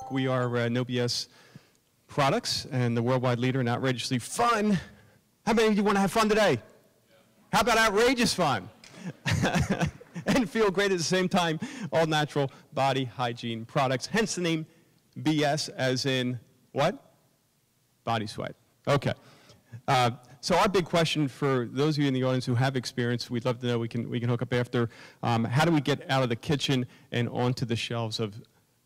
York. We are No BS Products and the worldwide leader in outrageously fun. How many of you want to have fun today? How about outrageous fun? And feel great at the same time. All natural body hygiene products. Hence the name BS, as in what? Body sweat. Okay. So our big question for those of you in the audience who have experience, we'd love to know, we can hook up after, how do we get out of the kitchen and onto the shelves of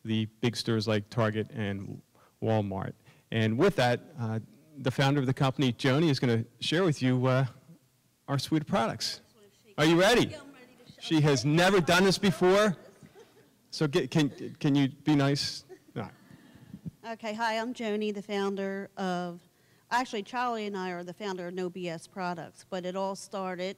the big stores like Target and Walmart? And with that, the founder of the company, Joni, is going to share with you our suite of products. Are you ready? Yeah, I'm ready to show. She has never done this before. So can you be nice? No. Okay, hi, I'm Joni, the founder of, actually Charlie and I are the founder of No BS Products, but it all started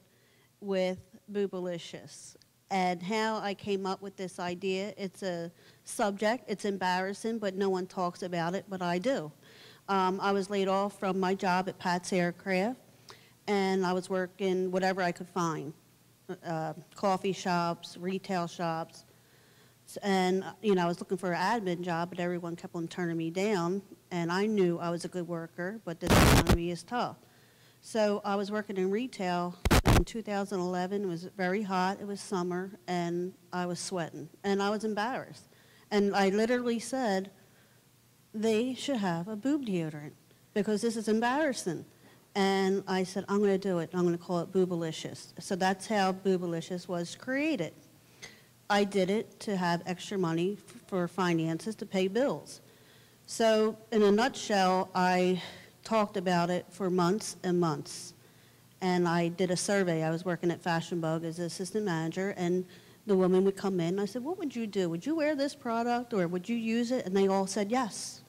with Boobalicious. And how I came up with this idea, it's a subject, it's embarrassing, but no one talks about it, but I do. I was laid off from my job at Pat's Aircraft, and I was working whatever I could find, coffee shops, retail shops, and I was looking for an admin job, but everyone kept on turning me down, and I knew I was a good worker, but this economy is tough. So I was working in retail in 2011. It was very hot, it was summer, and I was sweating, and I was embarrassed. And I literally said, they should have a boob deodorant because this is embarrassing. And I said, I'm going to do it. I'm going to call it Boobalicious. So that's how Boobalicious was created. I did it to have extra money for finances to pay bills. So in a nutshell, I talked about it for months and months. And I did a survey. I was working at Fashion Bug as an assistant manager, and the women would come in. I said, what would you do? Would you wear this product, or would you use it? And they all said yes.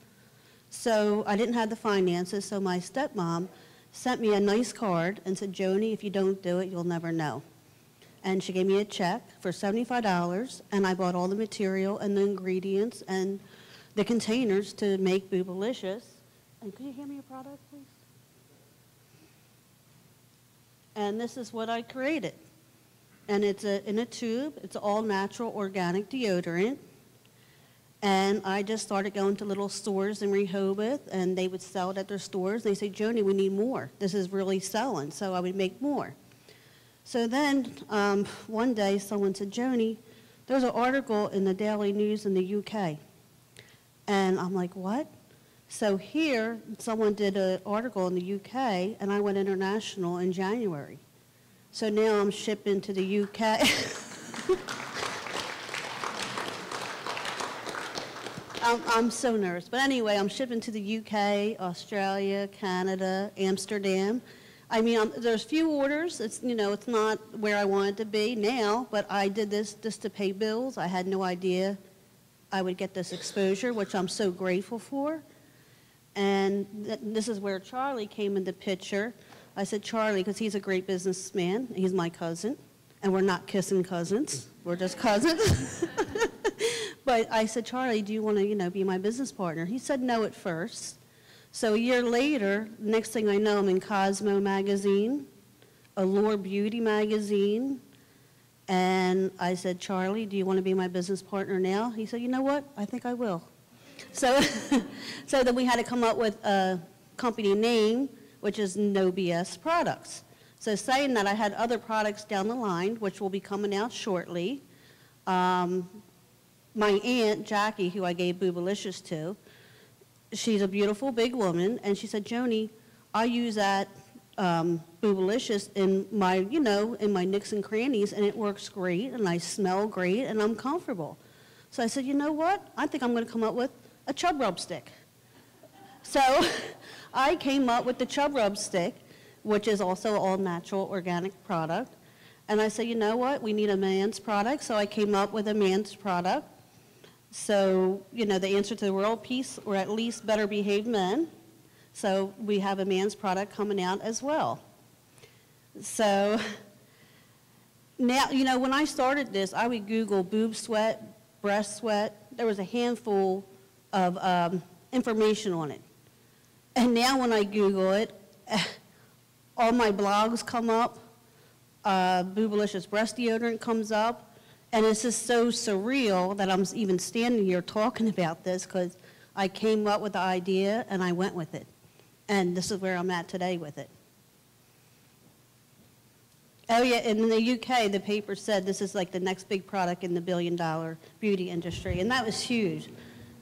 So I didn't have the finances, so my stepmom sent me a nice card and said, Joni, if you don't do it, you'll never know. And she gave me a check for $75, and I bought all the material and the ingredients and the containers to make Boobalicious. And could you hand me a product, please? And this is what I created. And it's in a tube. It's all natural organic deodorant. And I just started going to little stores in Rehoboth, and they would sell it at their stores. They say, Joni, we need more. This is really selling. So I would make more. So then one day someone said, Joni, there's an article in the Daily News in the UK. And I'm like, what? So here, someone did an article in the UK, and I went international in January. So now I'm shipping to the UK. I'm so nervous. But anyway, I'm shipping to the UK, Australia, Canada, Amsterdam. I mean, there's few orders. It's, it's not where I want it to be now, but I did this just to pay bills. I had no idea I would get this exposure, which I'm so grateful for. And this is where Charlie came in the picture. I said, Charlie, because he's a great businessman. He's my cousin, and we're not kissing cousins. We're just cousins. But I said, Charlie, do you want to, be my business partner? He said no at first. So a year later, next thing I know, I'm in Cosmo magazine, Allure Beauty magazine, and I said, Charlie, do you want to be my business partner now? He said, you know what? I think I will. So, so then we had to come up with a company name, which is No BS Products. So saying that, I had other products down the line, which will be coming out shortly. My aunt, Jackie, who I gave Boobalicious to, she's a beautiful big woman, and she said, Joni, I use that Boobalicious in my, in my nicks and crannies, and it works great, and I smell great, and I'm comfortable. So I said, you know what? I think I'm going to come up with a chub rub stick. So I came up with the chub rub stick, which is also all natural organic product. And I said, you know what? We need a man's product. So I came up with a man's product. So, the answer to the world peace, or at least better behaved men. So we have a man's product coming out as well. So now, when I started this, I would Google boob sweat, breast sweat. There was a handful of information on it. And now when I Google it, all my blogs come up. Boobalicious breast deodorant comes up. And it's just so surreal that I'm even standing here talking about this, because I came up with the idea and I went with it. And this is where I'm at today with it. Oh yeah, in the UK, the paper said this is like the next big product in the billion-dollar beauty industry, and that was huge.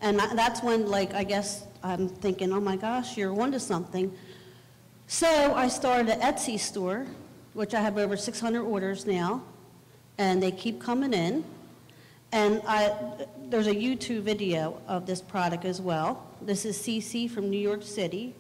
And that's when, like, I guess I'm thinking, oh my gosh, you're onto something. So I started an Etsy store, which I have over 600 orders now, and they keep coming in. And there's a YouTube video of this product as well. This is Cece from New York City.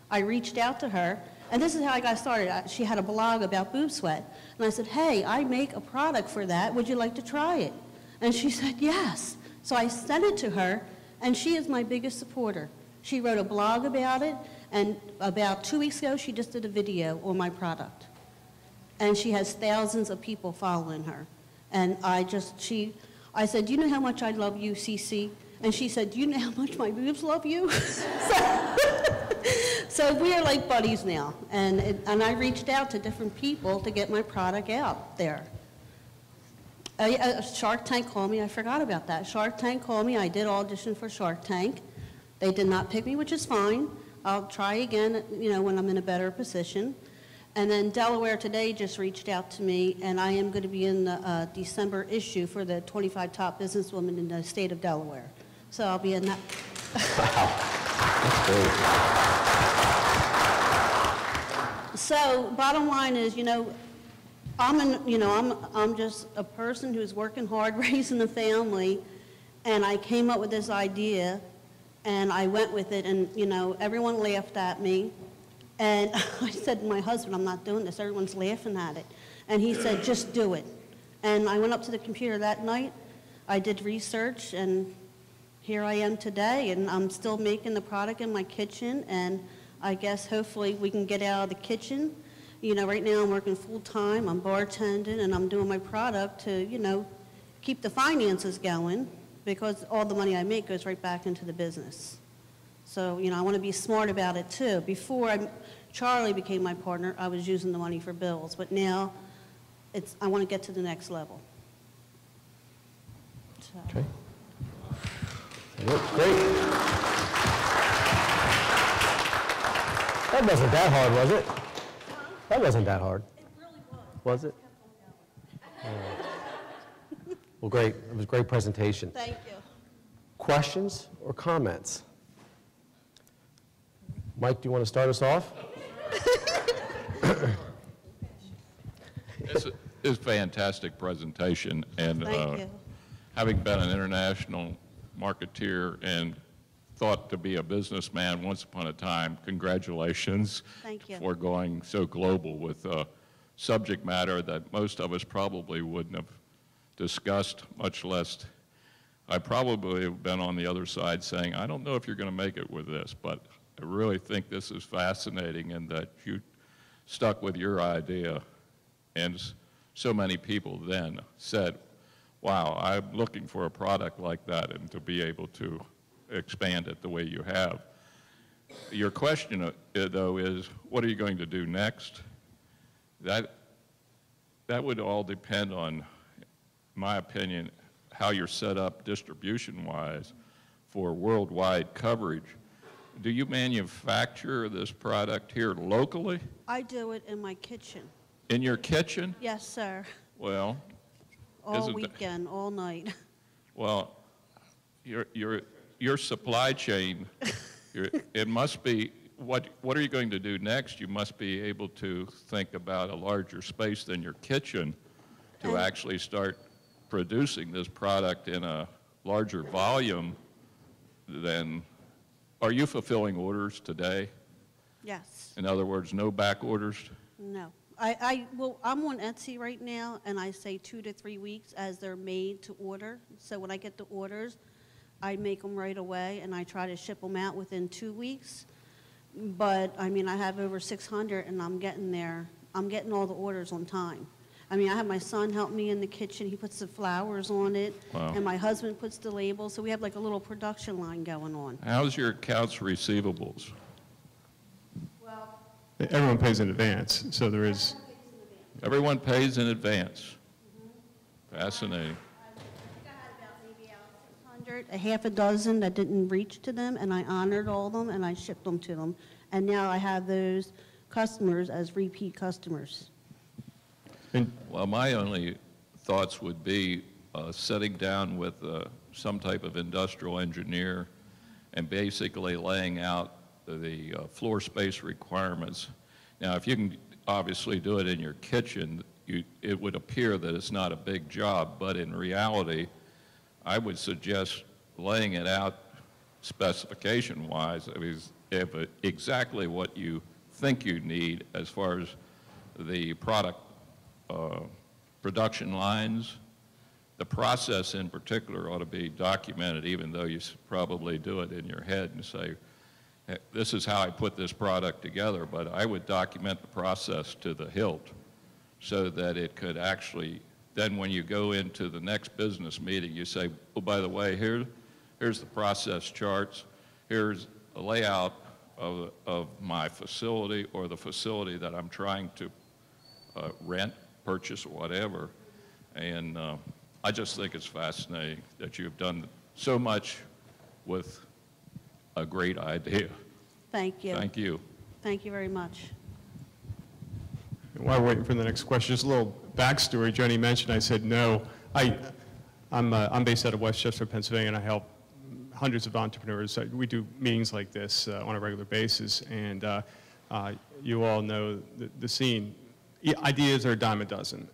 I reached out to her, and this is how I got started. She had a blog about boob sweat. And I said, hey, I make a product for that. Would you like to try it? And she said, yes. So I sent it to her, and she is my biggest supporter. She wrote a blog about it, and about 2 weeks ago, she just did a video on my product. And she has thousands of people following her. And I said, do you know how much I love you, Cece? And she said, do you know how much my boobs love you? So we are like buddies now. And I reached out to different people to get my product out there. Shark Tank called me. I forgot about that. Shark Tank called me. I did audition for Shark Tank. They did not pick me, which is fine. I'll try again, when I'm in a better position. And then Delaware Today just reached out to me, and I am going to be in the December issue for the 25 top businesswomen in the state of Delaware. So I'll be in that. Wow, that's great. So bottom line is, I'm just a person who's working hard, raising a family, and I came up with this idea, and I went with it, and everyone laughed at me. And I said to my husband, I'm not doing this. Everyone's laughing at it. And he said, just do it. And I went up to the computer that night. I did research, and here I am today. And I'm still making the product in my kitchen. And I guess hopefully we can get out of the kitchen. Right now I'm working full-time. I'm bartending, and I'm doing my product to, keep the finances going, because all the money I make goes right back into the business. So, I want to be smart about it, too. Before Charlie became my partner, I was using the money for bills. But now, I want to get to the next level. So. Okay. Great. That wasn't that hard, was it? That wasn't that hard. It really was. Was it? Well, great. It was a great presentation. Thank you. Questions or comments? Mike, do you want to start us off? It's a fantastic presentation, and Thank you. having been an international marketeer and thought to be a businessman once upon a time, congratulations. Thank you. For going so global with a subject matter that most of us probably wouldn't have discussed, much less. I probably have been on the other side saying, I don't know if you're going to make it with this, but I really think this is fascinating, and that you stuck with your idea. And so many people then said, wow, I'm looking for a product like that, and to be able to expand it the way you have. Your question, though, is what are you going to do next? That would all depend on, in my opinion, how you're set up distribution-wise for worldwide coverage. Do you manufacture this product here locally? I do it in my kitchen. In your kitchen? Yes, sir. Well, All weekend, all night. well, your supply chain, it must be, what are you going to do next? You must be able to think about a larger space than your kitchen to actually start producing this product in a larger volume than. Are you fulfilling orders today? Yes. In other words, no back orders? No. Well, I'm on Etsy right now, and I say 2 to 3 weeks as they're made to order. So when I get the orders, I make them right away, and I try to ship them out within 2 weeks. But, I have over 600, and I'm getting there. I'm getting all the orders on time. I have my son help me in the kitchen. He puts the flowers on it, Wow. and my husband puts the labels. So we have like a little production line going on. How's your accounts receivables? Well, Everyone pays in advance, so there is. Everyone pays in advance. Fascinating. I think I had about maybe 100, a half a dozen that didn't reach to them, and I honored all of them, and I shipped them to them. And now I have those customers as repeat customers. Well, my only thoughts would be sitting down with some type of industrial engineer and basically laying out the floor space requirements. Now, if you can obviously do it in your kitchen, it would appear that it's not a big job, but in reality, I would suggest laying it out specification-wise, I mean, exactly what you think you need as far as the product production lines. The process in particular ought to be documented, even though you probably do it in your head and say, this is how I put this product together, but I would document the process to the hilt so that it could actually, then when you go into the next business meeting, you say, oh, by the way, here's the process charts, here's a layout of my facility or the facility that I'm trying to rent, purchase, or whatever. And I just think it's fascinating that you've done so much with a great idea. Thank you. Thank you. Thank you very much. While we're waiting for the next question, just a little backstory. Joni mentioned, I said no. I'm based out of Westchester, Pennsylvania, and I help hundreds of entrepreneurs. We do meetings like this on a regular basis, and you all know the scene. Ideas are a dime a dozen,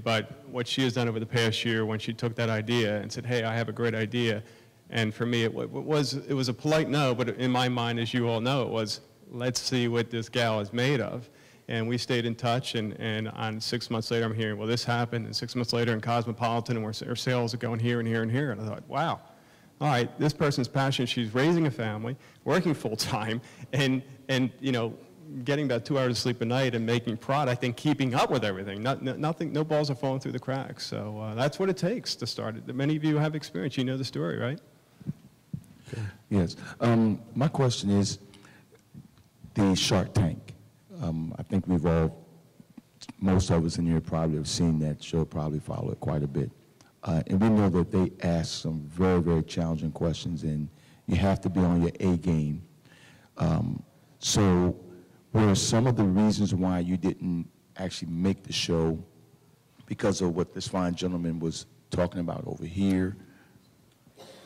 but what she has done over the past year when she took that idea and said, hey, I have a great idea, and for me it was a polite no, but in my mind, as you all know, it was, let's see what this gal is made of. And we stayed in touch, and on 6 months later, I'm hearing, well, this happened, and 6 months later in Cosmopolitan, and our sales are going here and here and here, and I thought, wow, all right, this person's passionate, she's raising a family, working full-time, and you know, getting about 2 hours of sleep a night and making product and keeping up with everything. No balls are falling through the cracks. So that's what it takes to start it. Many of you have experience. You know the story, right? Yes. My question is the Shark Tank. I think most of us in here probably have seen that show, probably follow it quite a bit. And we know that they ask some very, very challenging questions, and you have to be on your A game. So were some of the reasons why you didn't actually make the show because of what this fine gentleman was talking about over here?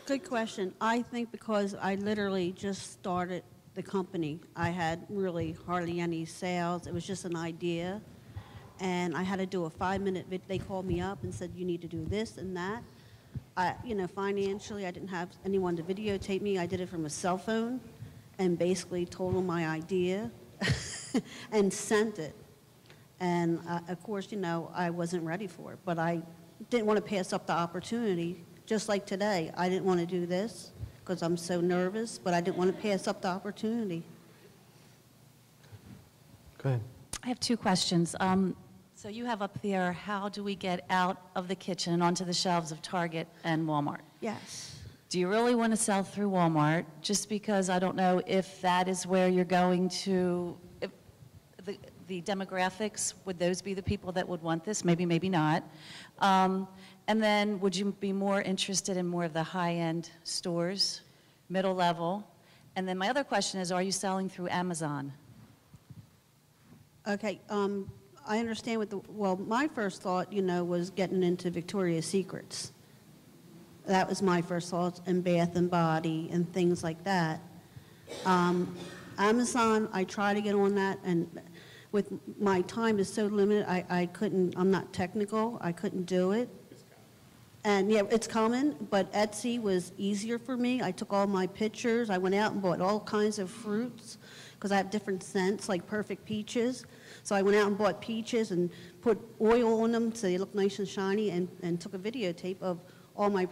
Good question. I think because I literally just started the company. I had really hardly any sales. It was just an idea. And I had to do a 5-minute video. They called me up and said, you need to do this and that. You know, financially, I didn't have anyone to videotape me. I did it from a cell phone and basically told them my idea and sent it. And of course, you know, I wasn't ready for it, but I didn't want to pass up the opportunity. Just like today, I didn't want to do this because I'm so nervous, but I didn't want to pass up the opportunity. Go ahead. I have 2 questions. So you have up there, how do we get out of the kitchen and onto the shelves of Target and Walmart? Yes. Do you really want to sell through Walmart? Just because I don't know if that is where you're going to, if the demographics, would those be the people that would want this? Maybe, maybe not. And then would you be more interested in more of the high-end stores, middle level? And then my other question is, are you selling through Amazon? Okay, I understand well, my first thought, you know, was getting into Victoria's Secrets. That was my first thoughts, and Bath and Body and things like that. Amazon, I try to get on that, and with my time is so limited, I couldn't, I'm not technical, I couldn't do it. And yeah, it's common, but Etsy was easier for me. I took all my pictures, I went out and bought all kinds of fruits, because I have different scents, like perfect peaches. So I went out and bought peaches and put oil on them so they look nice and shiny, and took a videotape of all my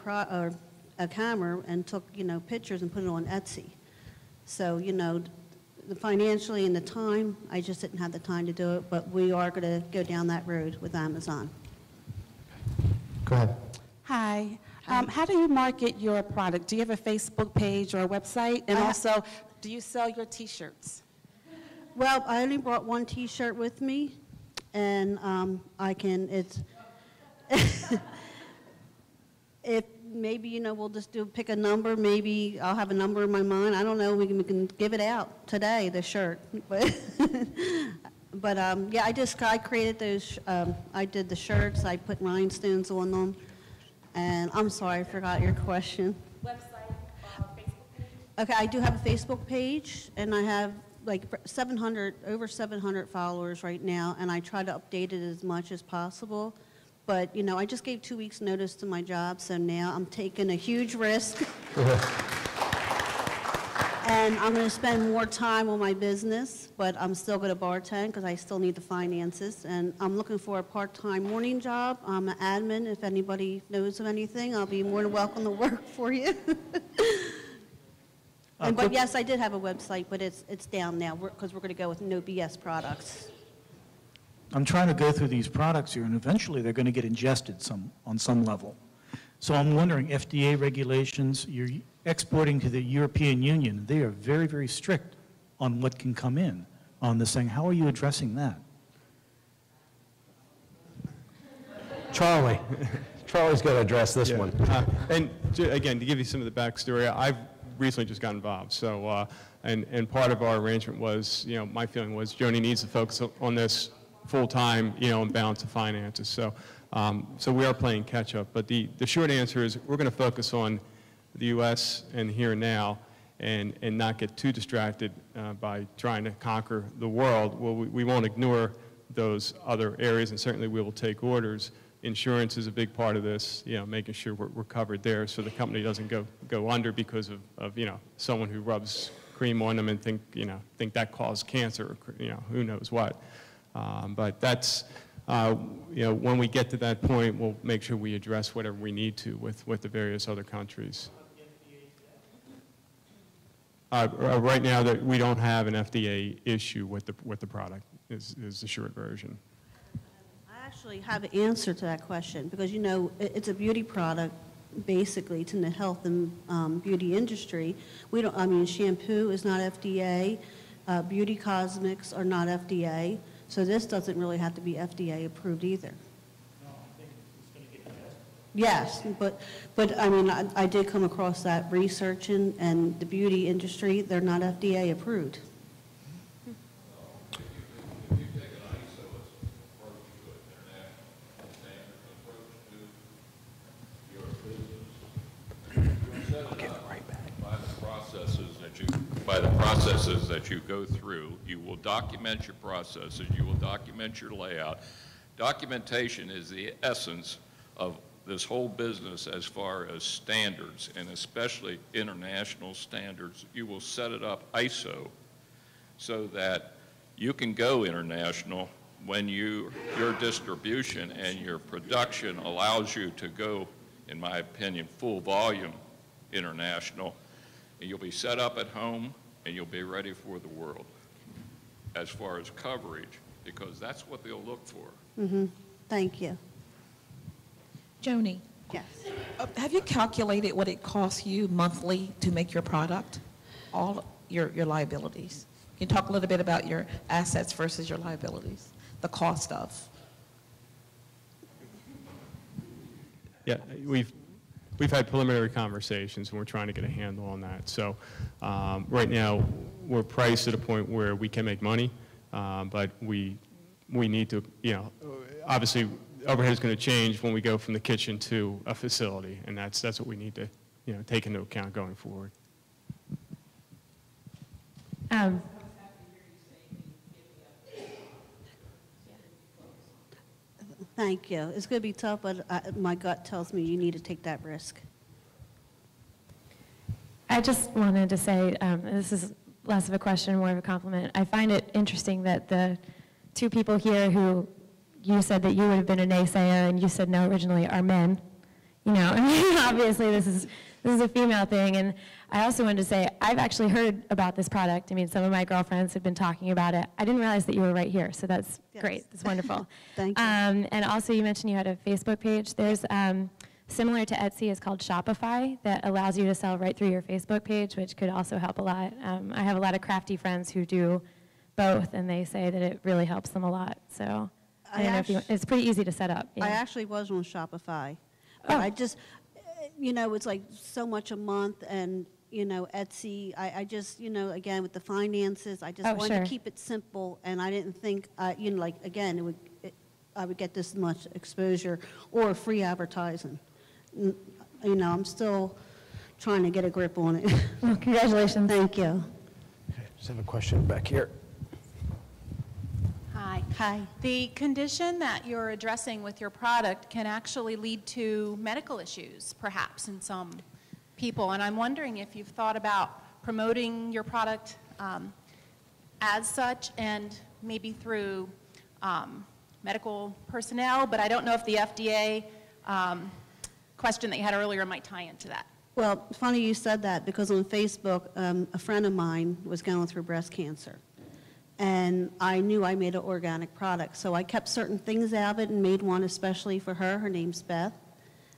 a camera and took, you know, pictures and put it on Etsy. So, you know, financially and the time, I just didn't have the time to do it, but we are going to go down that road with Amazon. Go ahead. Hi. How do you market your product? Do you have a Facebook page or a website? And also, do you sell your T-shirts? Well, I only brought one T-shirt with me, and I can, it's, if maybe, we'll just pick a number. Maybe I'll have a number in my mind. I don't know. We can give it out today, the shirt. But, yeah, I created those. I did the shirts. I put rhinestones on them. And I'm sorry, I forgot your question. Website, Facebook page? Okay, I do have a Facebook page, and I have like over 700 followers right now, and I try to update it as much as possible. But, I just gave 2 weeks notice to my job, so now I'm taking a huge risk. And I'm going to spend more time on my business, but I'm still going to bartend because I still need the finances. And I'm looking for a part-time morning job. I'm an admin. If anybody knows of anything, I'll be more than welcome to work for you. But yes, I did have a website, but it's down now because we're going to go with no BS products. I'm trying to go through these products here, and eventually they're going to get ingested on some level. So I'm wondering, FDA regulations, you're exporting to the European Union, they are very, very strict on what can come in on this thing. How are you addressing that? Charlie's going to address this one. And again, to give you some of the backstory, I've recently just got involved. So, and part of our arrangement was, my feeling was Joni needs to focus on this full time, and balance the finances. So, so we are playing catch up. But the short answer is we're going to focus on the U.S. and here and now, and not get too distracted by trying to conquer the world. Well, we won't ignore those other areas, and certainly we will take orders. Insurance is a big part of this, making sure we're covered there so the company doesn't go under because of someone who rubs cream on them and think that caused cancer, or, who knows what. But that's, when we get to that point, we'll make sure we address whatever we need to with the various other countries. Right now, that we don't have an FDA issue with the product, is the short version. I actually have an answer to that question because, it's a beauty product. Basically, it's in the health and beauty industry. Shampoo is not FDA. Beauty cosmetics are not FDA. So this doesn't really have to be FDA approved either. No, I think it's going to get ingested. Yes, but I did come across that research and the beauty industry, they're not FDA approved. If you take an ISO approach to it, international standard approach to your business, you set it up by the processes that you go through. You will document your processes, you will document your layout. Documentation is the essence of this whole business as far as standards, and especially international standards. You will set it up ISO so that you can go international when your distribution and your production allows you to go, in my opinion, full volume international. And you'll be set up at home and you'll be ready for the world as far as coverage, because that's what they'll look for. Mm-hmm. Thank you. Joni, Yes. have you calculated what it costs you monthly to make your product? All your liabilities. Can you talk a little bit about your assets versus your liabilities? The cost of. Yeah, we've had preliminary conversations, and we're trying to get a handle on that. So right now, we're priced at a point where we can make money, but we need to, obviously, overhead is going to change when we go from the kitchen to a facility, and that's what we need to, take into account going forward. Thank you. It's going to be tough, but my gut tells me you need to take that risk. I just wanted to say, this is less of a question, more of a compliment. I find it interesting that the two people here who you said that you would have been a naysayer and you said no originally are men. Obviously this is a female thing. And I also wanted to say, I've actually heard about this product. Some of my girlfriends have been talking about it. I didn't realize that you were right here, so that's great. That's wonderful. Thank you. And also you mentioned you had a Facebook page. There's, similar to Etsy, is called Shopify that allows you to sell right through your Facebook page, which could also help a lot. I have a lot of crafty friends who do both, and they say that it really helps them a lot. So I don't know if it's pretty easy to set up. Yeah. I actually was on Shopify. But you know, it's like so much a month, and, you know, Etsy, I just, you know, again, with the finances, I just Oh, wanted sure. to keep it simple, and I didn't think, you know, like, again, I would get this much exposure or free advertising. You know, I'm still trying to get a grip on it. Well, congratulations. Thank you. Just have a question back here. Hi. Hi. The condition that you're addressing with your product can actually lead to medical issues, perhaps, in some people. And I'm wondering if you've thought about promoting your product as such, and maybe through medical personnel, but I don't know if the FDA question that you had earlier might tie into that. Well, funny you said that, because on Facebook, a friend of mine was going through breast cancer. And I knew I made an organic product, so I kept certain things out of it and made one especially for her. Her name's Beth.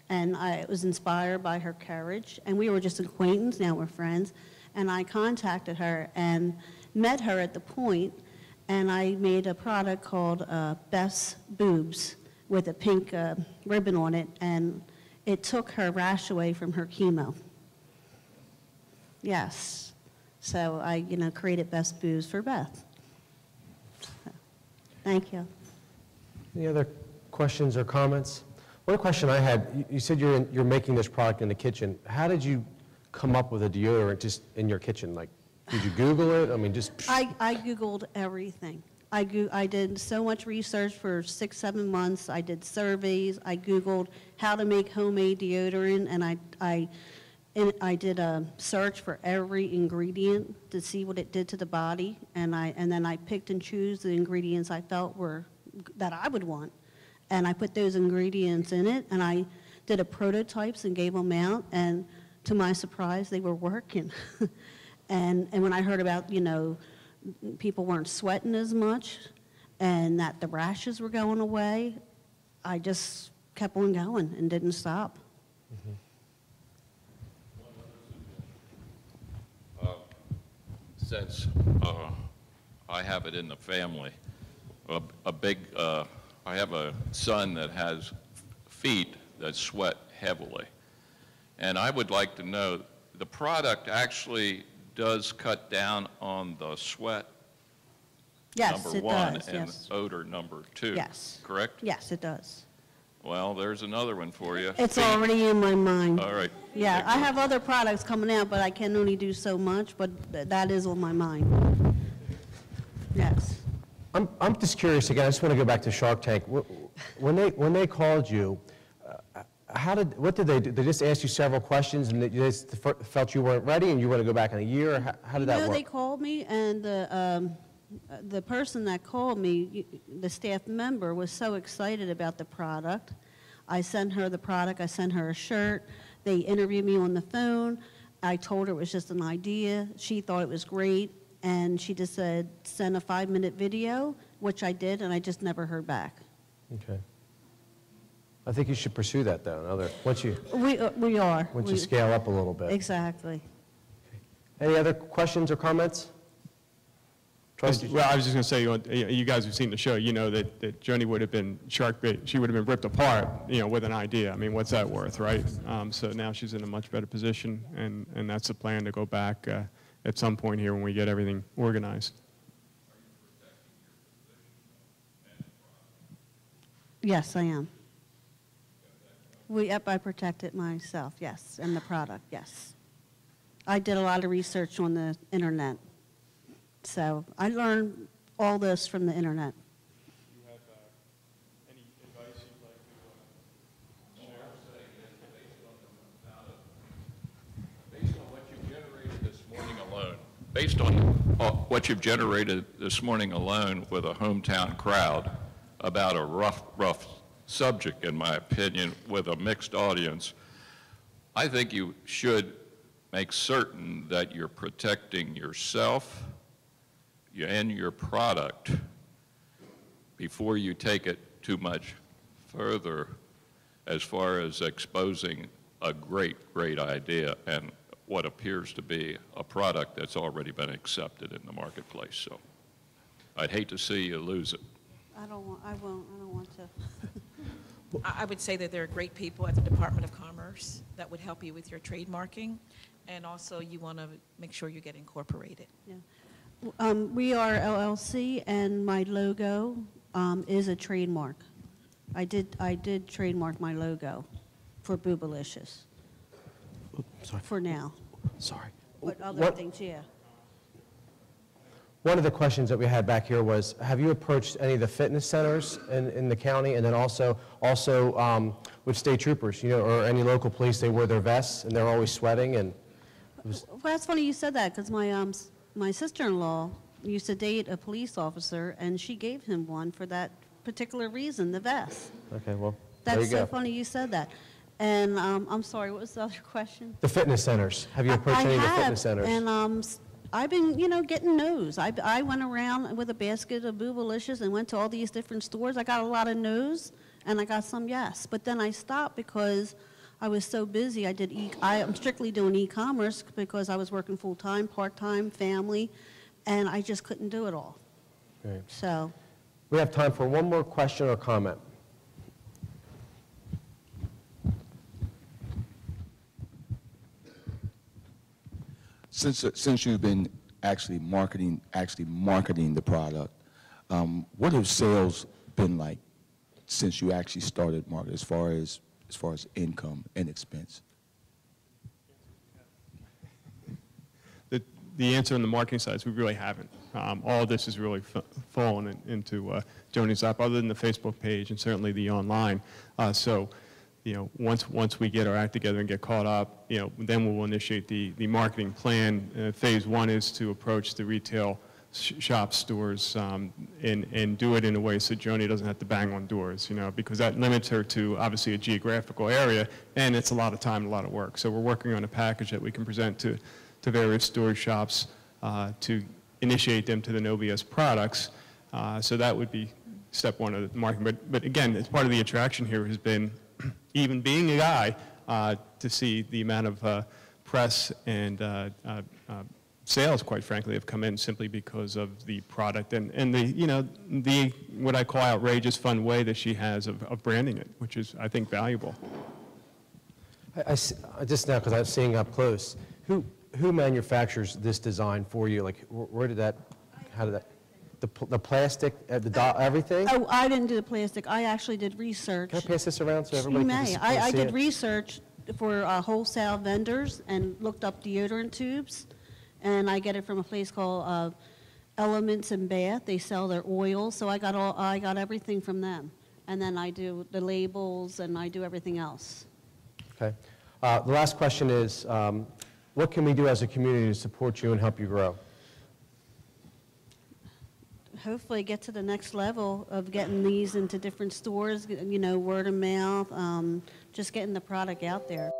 And I was inspired by her courage. And we were just acquaintances, now we're friends. And I contacted her and met her at the point, and I made a product called Beth's Boobs with a pink ribbon on it, and it took her rash away from her chemo. Yes. So I, you know, created Beth's Boobs for Beth. So, thank you. Any other questions or comments? One question I had, you said you're making this product in the kitchen. How did you come up with a deodorant just in your kitchen? Like, did you Google it? I mean, just... I Googled everything. I did so much research for 6-7 months. I did surveys. I Googled how to make homemade deodorant, and I did a search for every ingredient to see what it did to the body, and then I picked and chose the ingredients I felt that I would want, and I put those ingredients in it, and I did a prototypes and gave them out, and to my surprise, they were working. and when I heard about, you know, people weren't sweating as much and that the rashes were going away, I just kept on going and didn't stop. Since I have it in the family, I have a son that has feet that sweat heavily. And I would like to know, the product actually does cut down on the sweat, Yes, number it one, does, and yes. odor, number two. Yes. Correct? Yes, it does. Well, there's another one for you. It's Feet. already in my mind. All right. Yeah, I have other products coming out, but I can only do so much, but that is on my mind. Yes. I'm just curious again. I just want to go back to Shark Tank. When they called you, what did they do? They just asked you several questions, and they just felt you weren't ready, and you want to go back in a year? How did that work? They called me, and the person that called me, the staff member, was so excited about the product. I sent her the product. I sent her a shirt. They interviewed me on the phone. I told her it was just an idea. She thought it was great, and she just said, send a 5-minute video, which I did, and I just never heard back. Okay. I think you should pursue that, though. Once you scale up a little bit. Exactly. Any other questions or comments? Well, I was just going to say, you guys have seen the show, you know that Joni would have been shark bait. She would have been ripped apart, you know, with an idea. I mean, what's that worth, right? So now she's in a much better position, and that's the plan, to go back at some point here when we get everything organized. Yes, I am. I protected myself, yes, and the product, yes. I did a lot of research on the internet. So I learned all this from the internet. Do you have any advice you'd like to share? Based on what you've generated this morning alone, based on what you've generated this morning alone with a hometown crowd about a rough subject, in my opinion, with a mixed audience, I think you should make certain that you're protecting yourself and your product before you take it too much further as far as exposing a great idea and what appears to be a product that's already been accepted in the marketplace. So I'd hate to see you lose it. I don't want to. I would say that there are great people at the Department of Commerce that would help you with your trademarking, and also you want to make sure you get incorporated. Yeah. We are LLC, and my logo is a trademark. I did trademark my logo for Boobalicious. Sorry. For now. Sorry. But other What- things, yeah. One of the questions that we had back here was, have you approached any of the fitness centers in the county, and then also with state troopers, or any local police? They wear their vests and they're always sweating, and Well, that's funny you said that, because my sister-in-law used to date a police officer, and she gave him one for that particular reason, the vest. okay, well, there you That's so go. funny you said that. And I'm sorry, what was the other question? The fitness centers. Have you approached any of the fitness centers? And I've been, getting no's. I went around with a basket of Boobalicious and went to all these different stores. I got a lot of no's, and I got some yes. But then I stopped because I was so busy. I'm strictly doing e-commerce because I was working full-time, part-time, family, and I just couldn't do it all. Right. So, We have time for one more question or comment. Since you've been actually marketing the product, what have sales been like since you actually started marketing, as far as income and expense? The answer on the marketing side is we really haven't. All of this has really fallen into Joni's lap, other than the Facebook page and certainly the online. So, once we get our act together and get caught up, then we'll initiate the marketing plan. Phase one is to approach the retail shop stores and do it in a way so Joni doesn't have to bang on doors, because that limits her to obviously a geographical area, and it's a lot of time and a lot of work. So we're working on a package that we can present to various store shops to initiate them to the No BS products. So that would be step one of the marketing. But again, it's part of the attraction here has been, even being a guy, to see the amount of press and sales, quite frankly, have come in simply because of the product and the what I call outrageous fun way that she has of branding it, which is, I think, valuable. Just now, because I'm seeing up close, who manufactures this design for you? Like, how did that, the plastic, everything? oh, I didn't do the plastic. I actually did research. Can I pass this around so everybody You can may. just I see did it? research for wholesale vendors and looked up deodorant tubes, and I get it from a place called Elements in Bath. They sell their oils, so I got everything from them, and then I do the labels and I do everything else. Okay. The last question is, what can we do as a community to support you and help you grow? Hopefully get to the next level of getting these into different stores, word of mouth, just getting the product out there.